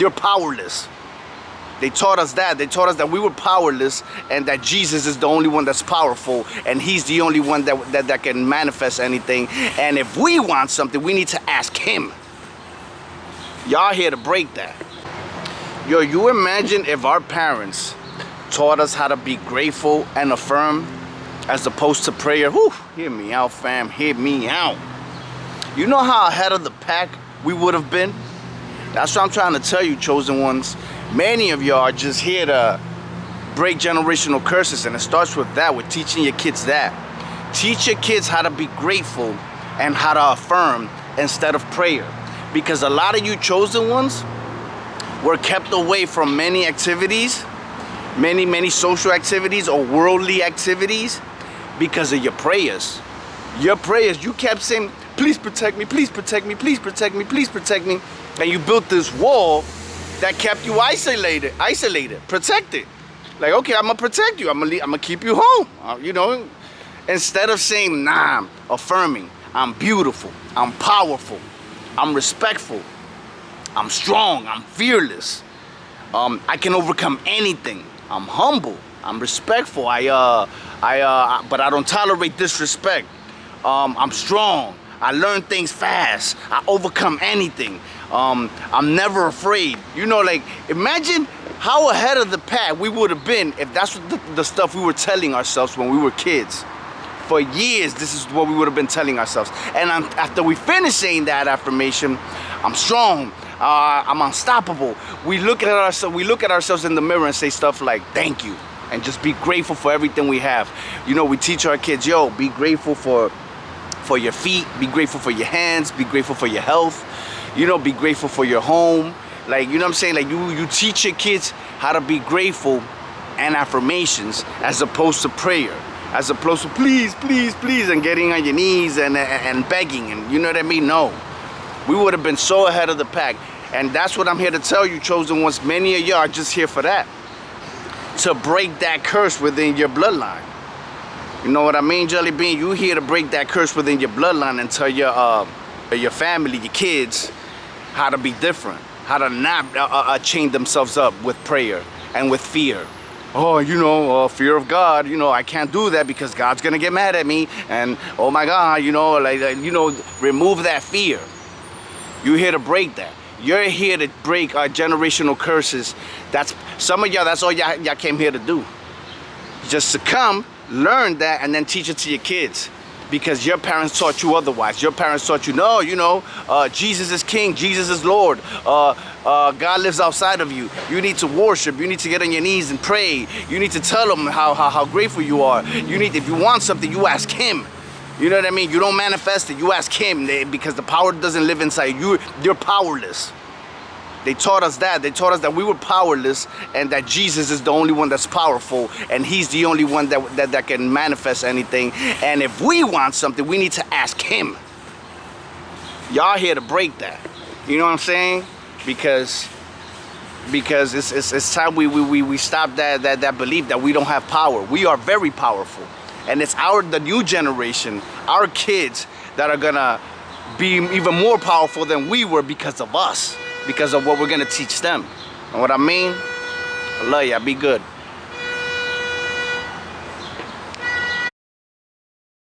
you're powerless. They taught us that. They taught us that we were powerless and that Jesus is the only one that's powerful and he's the only one that can manifest anything. And if we want something, we need to ask him. Y'all here to break that. Yo, you imagine if our parents taught us how to be grateful and affirm as opposed to prayer. Whew, hear me out, fam. Hear me out. You know how ahead of the pack we would have been? That's what I'm trying to tell you, chosen ones. Many of y'all are just here to break generational curses, and it starts with that, with teaching your kids that. Teach your kids how to be grateful and how to affirm instead of prayer. Because a lot of you chosen ones were kept away from many activities, many social activities or worldly activities because of your prayers. Your prayers, you kept saying, please protect me, please protect me, please protect me, please protect me. And you built this wall that kept you isolated, protected. Like, okay, I'm gonna protect you. I'm gonna keep you home. You know, instead of saying, nah, I'm affirming. I'm beautiful. I'm powerful. I'm respectful. I'm strong. I'm fearless. I can overcome anything. I'm humble. I'm respectful. But I don't tolerate disrespect. I'm strong. I learn things fast. I overcome anything. I'm never afraid. You know, like, imagine how ahead of the pack we would have been if that's what the stuff we were telling ourselves when we were kids. For years, this is what we would have been telling ourselves. And after we finish saying that affirmation, I'm strong, I'm unstoppable. We look at ourselves in the mirror and say stuff like, thank you. And just be grateful for everything we have. You know, we teach our kids, yo, be grateful for your feet, be grateful for your hands, be grateful for your health. You know, be grateful for your home. Like, you know what I'm saying? Like, you teach your kids how to be grateful and affirmations as opposed to prayer. As opposed to please, please, please, and getting on your knees and begging, and you know what I mean? No. We would have been so ahead of the pack. And that's what I'm here to tell you, chosen ones. Many of y'all are just here for that. To break that curse within your bloodline. You know what I mean, Jelly Bean? You here to break that curse within your bloodline and tell your family, your kids, how to be different. How to not chain themselves up with prayer and with fear. Oh, you know, fear of God, you know, I can't do that because God's gonna get mad at me. And oh my God, you know, remove that fear. You're here to break that. You're here to break our generational curses. That's some of y'all, that's all y'all came here to do. Just succumb, learn that, and then teach it to your kids. Because your parents taught you otherwise. Your parents taught you, no, you know, Jesus is King, Jesus is Lord. God lives outside of you. You need to worship. You need to get on your knees and pray. You need to tell him how grateful you are. If you want something, you ask him. You know what I mean? You don't manifest it. You ask him, because the power doesn't live inside you. You're powerless. They taught us that. They taught us that we were powerless and that Jesus is the only one that's powerful and he's the only one that can manifest anything. And if we want something, we need to ask him. Y'all here to break that. You know what I'm saying? Because it's time we stop that belief that we don't have power. We are very powerful. And it's the new generation, our kids, that are gonna be even more powerful than we were because of us. Because of what we're gonna teach them. And what I mean? I love ya, be good.